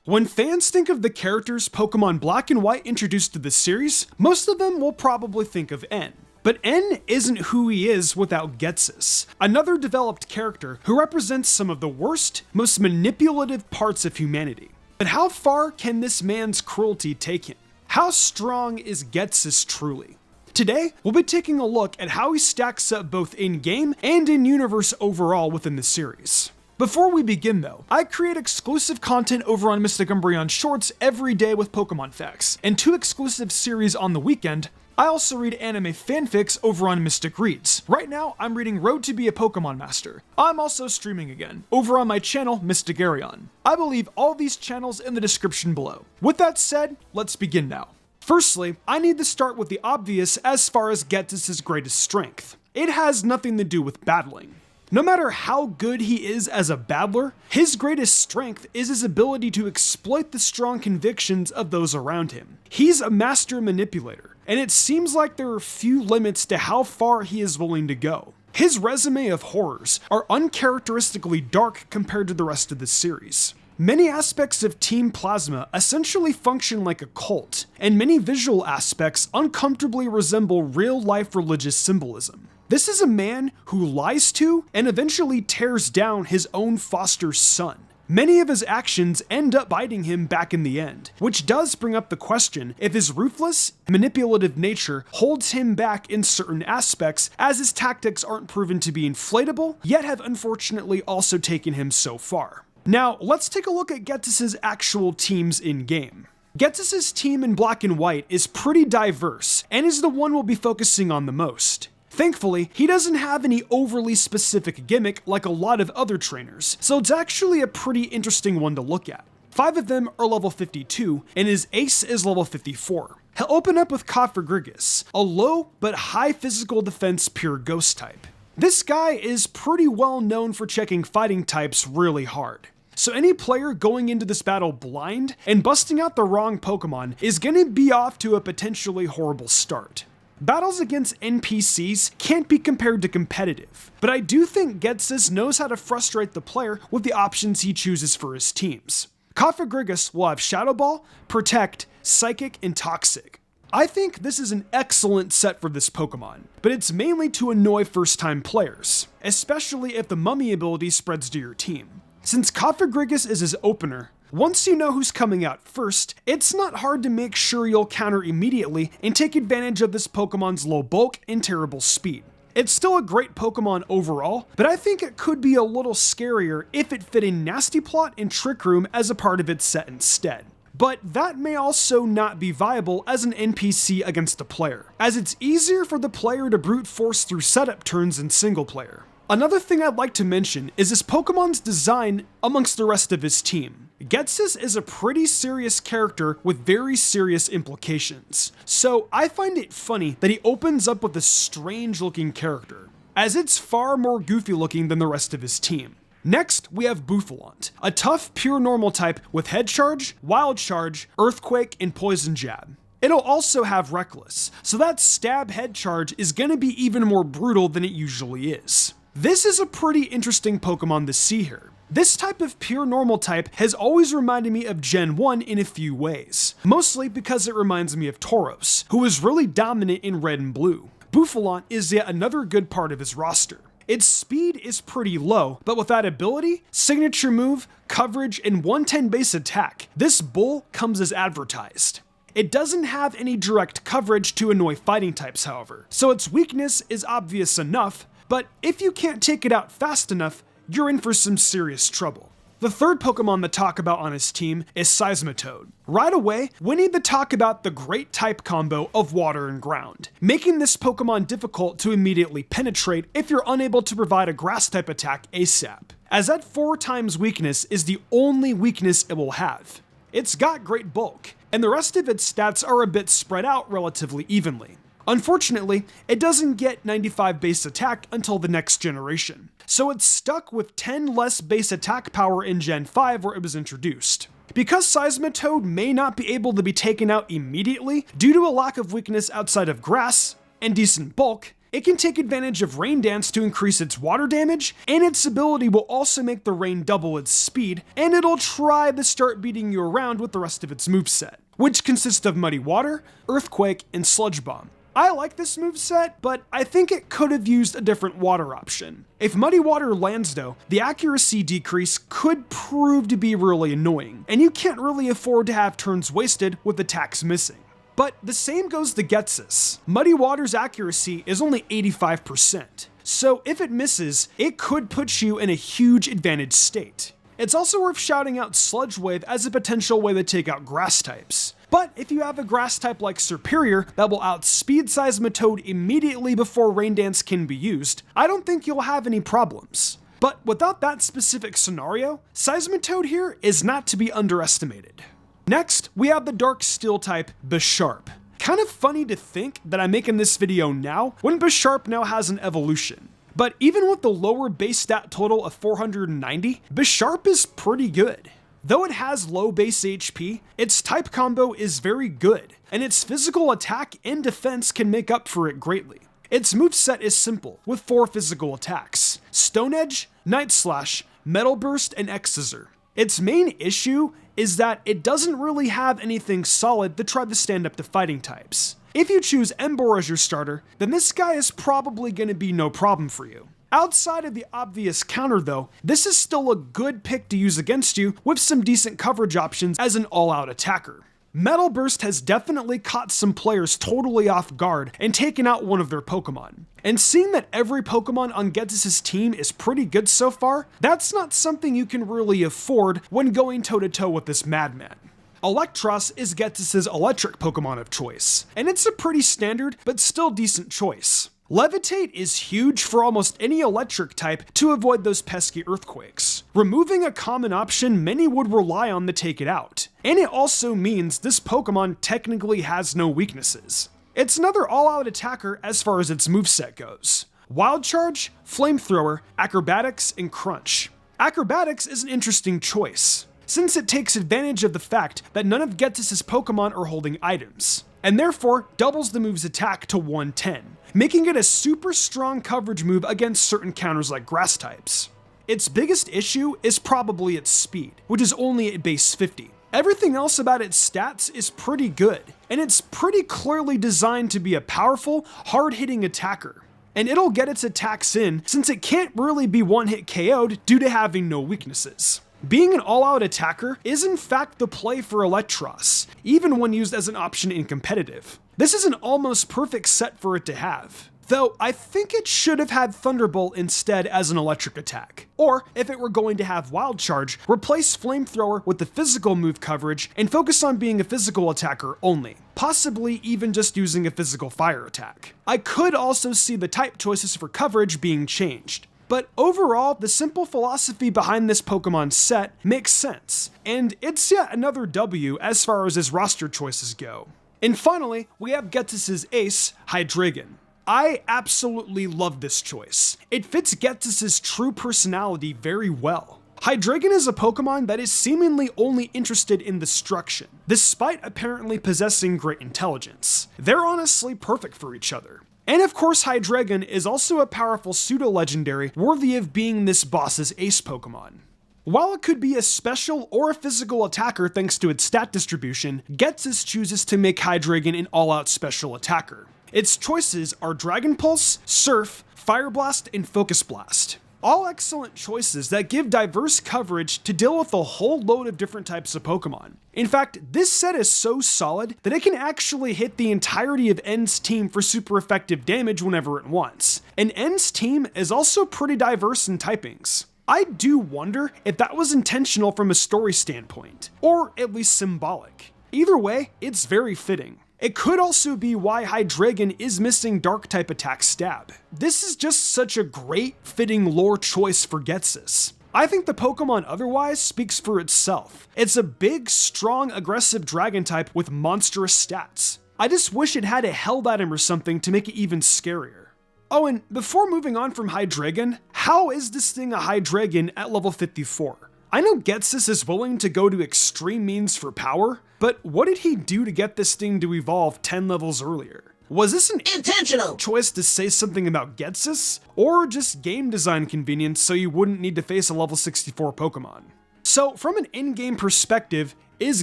When fans think of the characters Pokemon Black and White introduced to this series, most of them will probably think of N. But N isn't who he is without Ghetsis, another developed character who represents some of the worst, most manipulative parts of humanity. But how far can this man's cruelty take him? How strong is Ghetsis truly? Today, we'll be taking a look at how he stacks up both in-game and in-universe overall within the series. Before we begin though, I create exclusive content over on Mystic Umbreon Shorts every day with Pokemon facts, and 2 exclusive series on the weekend. I also read anime fanfics over on Mystic Reads. Right now, I'm reading Road to be a Pokemon Master. I'm also streaming again, over on my channel, Mystic Arion. I will leave all these channels in the description below. With that said, let's begin now. Firstly, I need to start with the obvious as far as Ghetsis' greatest strength. It has nothing to do with battling. No matter how good he is as a battler, his greatest strength is his ability to exploit the strong convictions of those around him. He's a master manipulator, and it seems like there are few limits to how far he is willing to go. His resume of horrors are uncharacteristically dark compared to the rest of the series. Many aspects of Team Plasma essentially function like a cult, and many visual aspects uncomfortably resemble real-life religious symbolism. This is a man who lies to and eventually tears down his own foster son. Many of his actions end up biting him back in the end, which does bring up the question if his ruthless, manipulative nature holds him back in certain aspects, as his tactics aren't proven to be inflatable, yet have unfortunately also taken him so far. Now, let's take a look at Ghetsis' actual teams in-game. Ghetsis' team in Black and White is pretty diverse, and is the one we'll be focusing on the most. Thankfully, he doesn't have any overly specific gimmick like a lot of other trainers, so it's actually a pretty interesting one to look at. 5 of them are level 52, and his ace is level 54. He'll open up with Cofagrigus, a low but high physical defense pure ghost type. This guy is pretty well known for checking fighting types really hard. So any player going into this battle blind and busting out the wrong Pokemon is gonna be off to a potentially horrible start. Battles against NPCs can't be compared to competitive, but I do think Ghetsis knows how to frustrate the player with the options he chooses for his teams. Cofagrigus will have Shadow Ball, Protect, Psychic, and Toxic. I think this is an excellent set for this Pokemon, but it's mainly to annoy first-time players, especially if the Mummy ability spreads to your team. Since Cofagrigus is his opener, once you know who's coming out first, it's not hard to make sure you'll counter immediately and take advantage of this Pokemon's low bulk and terrible speed. It's still a great Pokemon overall, but I think it could be a little scarier if it fit in Nasty Plot and Trick Room as a part of its set instead. But that may also not be viable as an NPC against a player, as it's easier for the player to brute force through setup turns in single player. Another thing I'd like to mention is this Pokemon's design amongst the rest of his team. Ghetsis is a pretty serious character with very serious implications, so I find it funny that he opens up with a strange looking character, as it's far more goofy looking than the rest of his team. Next, we have Bouffalant, a tough pure normal type with Head Charge, Wild Charge, Earthquake, and Poison Jab. It'll also have Reckless, so that stab head charge is gonna be even more brutal than it usually is. This is a pretty interesting Pokemon to see here. This type of pure normal type has always reminded me of Gen 1 in a few ways, mostly because it reminds me of Tauros, who is really dominant in red and blue. Bouffalant is yet another good part of his roster. Its speed is pretty low, but with that ability, signature move, coverage, and 110 base attack, this bull comes as advertised. It doesn't have any direct coverage to annoy fighting types, however, so its weakness is obvious enough, but if you can't take it out fast enough, you're in for some serious trouble. The third Pokemon to talk about on his team is Seismitoad. Right away, we need to talk about the great type combo of water and ground, making this Pokemon difficult to immediately penetrate if you're unable to provide a grass type attack ASAP, as that 4 times weakness is the only weakness it will have. It's got great bulk, and the rest of its stats are a bit spread out relatively evenly. Unfortunately, it doesn't get 95 base attack until the next generation, so it's stuck with 10 less base attack power in Gen 5 where it was introduced. Because Seismitoad may not be able to be taken out immediately due to a lack of weakness outside of grass and decent bulk, it can take advantage of Rain Dance to increase its water damage, and its ability will also make the rain double its speed, and it'll try to start beating you around with the rest of its moveset, which consists of Muddy Water, Earthquake, and Sludge Bomb. I like this moveset, but I think it could have used a different water option. If Muddy Water lands though, the accuracy decrease could prove to be really annoying, and you can't really afford to have turns wasted with attacks missing. But the same goes to Ghetsis. Muddy Water's accuracy is only 85%, so if it misses, it could put you in a huge advantage state. It's also worth shouting out Sludge Wave as a potential way to take out grass types. But if you have a grass type like Serperior that will outspeed Seismitoad immediately before Rain Dance can be used, I don't think you'll have any problems. But without that specific scenario, Seismitoad here is not to be underestimated. Next, we have the Dark Steel type Bisharp. Kind of funny to think that I'm making this video now when Bisharp now has an evolution. But even with the lower base stat total of 490, Bisharp is pretty good. Though it has low base HP, its type combo is very good, and its physical attack and defense can make up for it greatly. Its moveset is simple, with 4 physical attacks: Stone Edge, Night Slash, Metal Burst, and X-Scissor. Its main issue is that it doesn't really have anything solid to try to stand up to fighting types. If you choose Emboar as your starter, then this guy is probably going to be no problem for you. Outside of the obvious counter though, this is still a good pick to use against you with some decent coverage options as an all-out attacker. Metal Burst has definitely caught some players totally off guard and taken out one of their Pokemon. And seeing that every Pokemon on Ghetsis' team is pretty good so far, that's not something you can really afford when going toe-to-toe with this madman. Electros is Ghetsis' electric Pokemon of choice, and it's a pretty standard but still decent choice. Levitate is huge for almost any electric type to avoid those pesky earthquakes, removing a common option many would rely on to take it out. And it also means this Pokemon technically has no weaknesses. It's another all-out attacker as far as its moveset goes. Wild Charge, Flamethrower, Acrobatics, and Crunch. Acrobatics is an interesting choice, since it takes advantage of the fact that none of Ghetsis' Pokemon are holding items, and therefore doubles the move's attack to 110, making it a super strong coverage move against certain counters like grass types. Its biggest issue is probably its speed, which is only at base 50. Everything else about its stats is pretty good, and it's pretty clearly designed to be a powerful, hard-hitting attacker. And it'll get its attacks in since it can't really be one-hit KO'd due to having no weaknesses. Being an all-out attacker is in fact the play for Electros, even when used as an option in competitive. This is an almost perfect set for it to have, though I think it should have had Thunderbolt instead as an electric attack. Or, if it were going to have Wild Charge, replace Flamethrower with the physical move coverage and focus on being a physical attacker only, possibly even just using a physical fire attack. I could also see the type choices for coverage being changed. But overall, the simple philosophy behind this Pokemon set makes sense, and it's yet another W as far as his roster choices go. And finally, we have Ghetsis' ace, Hydreigon. I absolutely love this choice. It fits Ghetsis' true personality very well. Hydreigon is a Pokemon that is seemingly only interested in destruction, despite apparently possessing great intelligence. They're honestly perfect for each other. And of course, Hydreigon is also a powerful pseudo-legendary worthy of being this boss's ace Pokemon. While it could be a special or a physical attacker thanks to its stat distribution, Ghetsis chooses to make Hydreigon an all-out special attacker. Its choices are Dragon Pulse, Surf, Fire Blast, and Focus Blast. All excellent choices that give diverse coverage to deal with a whole load of different types of Pokemon. In fact, this set is so solid that it can actually hit the entirety of N's team for super effective damage whenever it wants. And N's team is also pretty diverse in typings. I do wonder if that was intentional from a story standpoint, or at least symbolic. Either way, it's very fitting. It could also be why Hydreigon is missing Dark-type attack Stab. This is just such a great, fitting lore choice for Ghetsis. I think the Pokemon otherwise speaks for itself. It's a big, strong, aggressive Dragon type with monstrous stats. I just wish it had a Held item or something to make it even scarier. Oh, and before moving on from Hydreigon, how is this thing a Hydreigon at level 54? I know Ghetsis is willing to go to extreme means for power, but what did he do to get this thing to evolve 10 levels earlier? Was this an intentional choice to say something about Ghetsis, or just game design convenience so you wouldn't need to face a level 64 Pokemon? So from an in-game perspective, is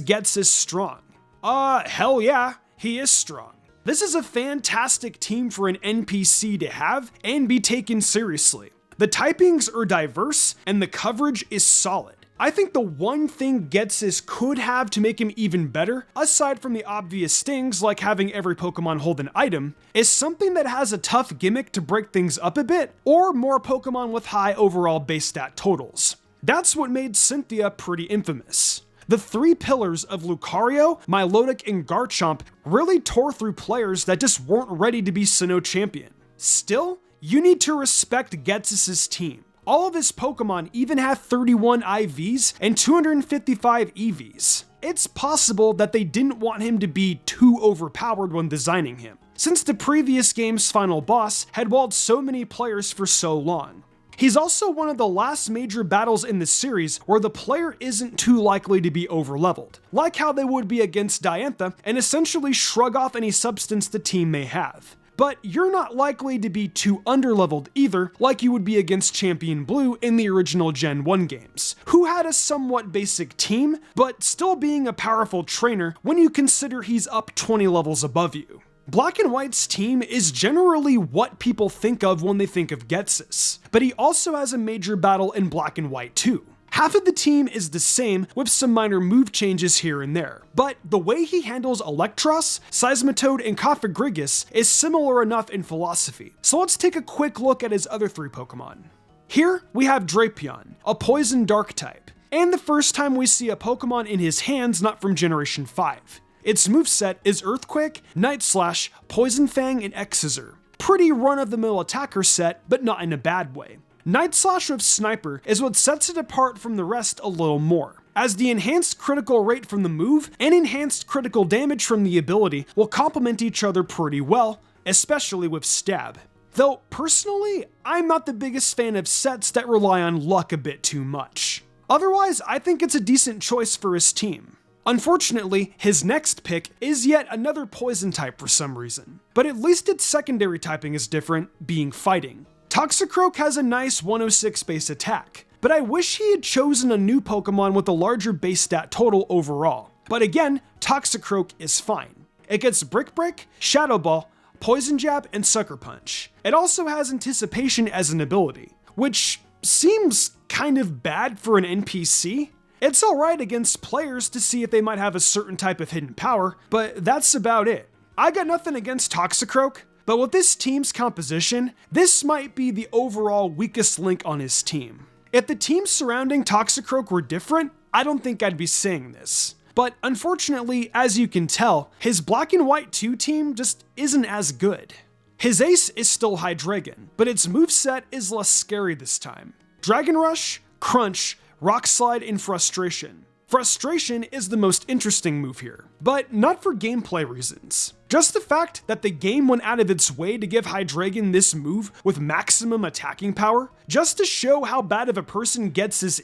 Ghetsis strong? Hell yeah, he is strong. This is a fantastic team for an NPC to have and be taken seriously. The typings are diverse and the coverage is solid. I think the one thing Ghetsis could have to make him even better, aside from the obvious things like having every Pokemon hold an item, is something that has a tough gimmick to break things up a bit, or more Pokemon with high overall base stat totals. That's what made Cynthia pretty infamous. The three pillars of Lucario, Milotic, and Garchomp really tore through players that just weren't ready to be Sinnoh champion. Still, you need to respect Ghetsis' team. All of his Pokemon even have 31 IVs and 255 EVs. It's possible that they didn't want him to be too overpowered when designing him, since the previous game's final boss had walled so many players for so long. He's also one of the last major battles in the series where the player isn't too likely to be overleveled, like how they would be against Diantha and essentially shrug off any substance the team may have. But you're not likely to be too underleveled either, like you would be against Champion Blue in the original Gen 1 games, who had a somewhat basic team, but still being a powerful trainer when you consider he's up 20 levels above you. Black and White's team is generally what people think of when they think of Ghetsis, but he also has a major battle in Black and White too. Half of the team is the same, with some minor move changes here and there, but the way he handles Electros, Seismitoad, and Cofagrigus is similar enough in philosophy, so let's take a quick look at his other three Pokemon. Here, we have Drapion, a Poison Dark type, and the first time we see a Pokemon in his hands not from Generation 5. Its moveset is Earthquake, Night Slash, Poison Fang, and X-Scissor. Pretty run-of-the-mill attacker set, but not in a bad way. Night Slash with Sniper is what sets it apart from the rest a little more, as the enhanced critical rate from the move and enhanced critical damage from the ability will complement each other pretty well, especially with Stab. Though, personally, I'm not the biggest fan of sets that rely on luck a bit too much. Otherwise, I think it's a decent choice for his team. Unfortunately, his next pick is yet another poison type for some reason, but at least its secondary typing is different, being fighting. Toxicroak has a nice 106 base attack, but I wish he had chosen a new Pokemon with a larger base stat total overall. But again, Toxicroak is fine. It gets Brick Break, Shadow Ball, Poison Jab, and Sucker Punch. It also has Anticipation as an ability, which seems kind of bad for an NPC. It's alright against players to see if they might have a certain type of hidden power, but that's about it. I got nothing against Toxicroak, but with this team's composition, this might be the overall weakest link on his team. If the team surrounding Toxicroak were different, I don't think I'd be saying this. But unfortunately, as you can tell, his Black and White 2 team just isn't as good. His ace is still Hydreigon, but its moveset is less scary this time. Dragon Rush, Crunch, Rock Slide, and Frustration. Frustration is the most interesting move here, but not for gameplay reasons. Just the fact that the game went out of its way to give Hydreigon this move with maximum attacking power, just to show how bad of a person Ghetsis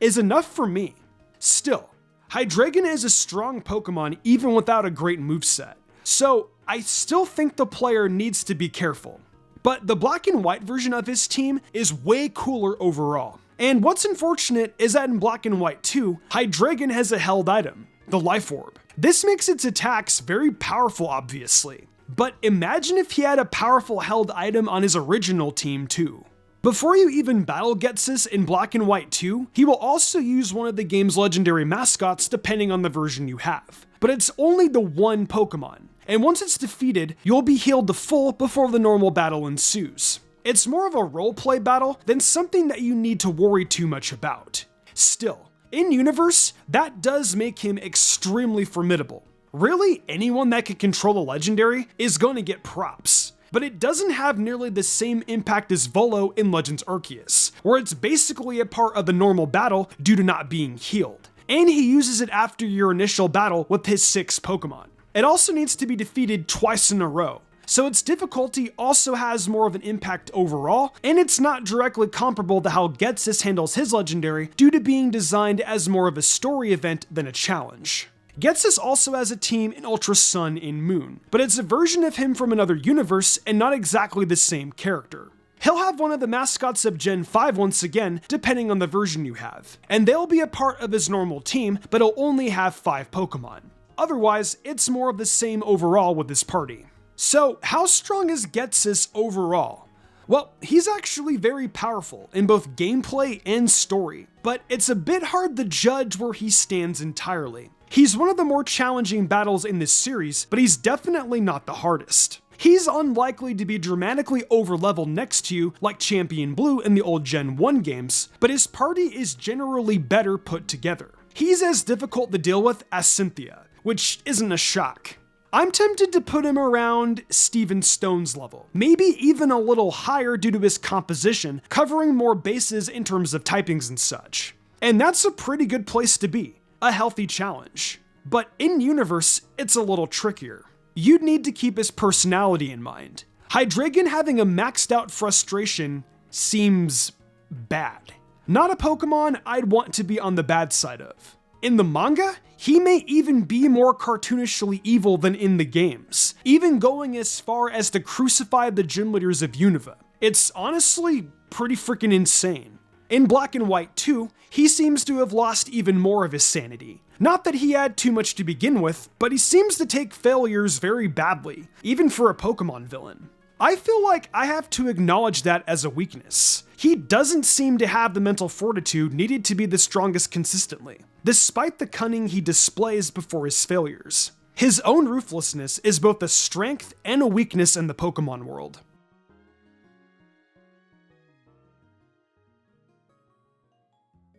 is enough for me. Still, Hydreigon is a strong Pokemon even without a great moveset, so I still think the player needs to be careful. But the Black and White version of his team is way cooler overall. And what's unfortunate is that in Black and White 2, Hydreigon has a held item, the Life Orb. This makes its attacks very powerful, obviously. But imagine if he had a powerful held item on his original team too. Before you even battle Ghetsis in Black and White 2, he will also use one of the game's legendary mascots depending on the version you have. But it's only the one Pokemon, and once it's defeated, you'll be healed to full before the normal battle ensues. It's more of a roleplay battle than something that you need to worry too much about. Still, in universe, that does make him extremely formidable. Really, anyone that can control a legendary is going to get props. But it doesn't have nearly the same impact as Volo in Legends Arceus, where it's basically a part of the normal battle due to not being healed. And he uses it after your initial battle with his 6 Pokemon. It also needs to be defeated twice in a row, so its difficulty also has more of an impact overall, and it's not directly comparable to how Ghetsis handles his legendary due to being designed as more of a story event than a challenge. Ghetsis also has a team in Ultra Sun and Moon, but it's a version of him from another universe and not exactly the same character. He'll have one of the mascots of Gen 5 once again, depending on the version you have, and they'll be a part of his normal team, but he'll only have 5 Pokemon. Otherwise, it's more of the same overall with his party. So, how strong is Ghetsis overall? Well, he's actually very powerful in both gameplay and story, but it's a bit hard to judge where he stands entirely. He's one of the more challenging battles in this series, but he's definitely not the hardest. He's unlikely to be dramatically over-leveled next to you like Champion Blue in the old Gen 1 games, but his party is generally better put together. He's as difficult to deal with as Cynthia, which isn't a shock. I'm tempted to put him around Steven Stone's level, maybe even a little higher due to his composition, covering more bases in terms of typings and such. And that's a pretty good place to be, a healthy challenge. But in-universe, it's a little trickier. You'd need to keep his personality in mind. Hydreigon having a maxed out frustration seems bad. Not a Pokemon I'd want to be on the bad side of. In the manga, he may even be more cartoonishly evil than in the games, even going as far as to crucify the gym leaders of Unova. It's honestly pretty freaking insane. In Black and White 2, he seems to have lost even more of his sanity. Not that he had too much to begin with, but he seems to take failures very badly, even for a Pokemon villain. I feel like I have to acknowledge that as a weakness. He doesn't seem to have the mental fortitude needed to be the strongest consistently, despite the cunning he displays before his failures. His own ruthlessness is both a strength and a weakness in the Pokemon world.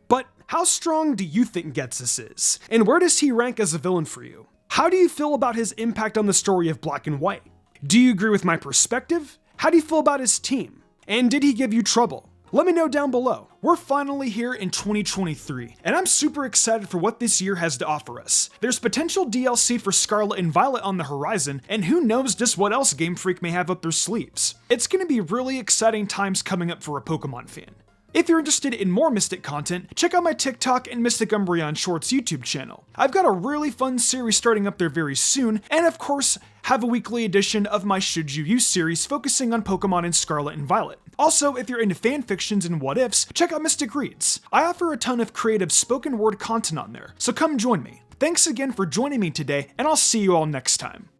But how strong do you think Ghetsis is? And where does he rank as a villain for you? How do you feel about his impact on the story of Black and White? Do you agree with my perspective? How do you feel about his team? And did he give you trouble? Let me know down below. We're finally here in 2023, and I'm super excited for what this year has to offer us. There's potential DLC for Scarlet and Violet on the horizon, and who knows just what else Game Freak may have up their sleeves. It's gonna be really exciting times coming up for a Pokemon fan. If you're interested in more Mystic content, check out my TikTok and Mystic Umbreon Shorts YouTube channel. I've got a really fun series starting up there very soon, and of course, have a weekly edition of my Should You Use series focusing on Pokemon in Scarlet and Violet. Also, if you're into fanfictions and what-ifs, check out Mystic Reads. I offer a ton of creative spoken word content on there, so come join me. Thanks again for joining me today, and I'll see you all next time.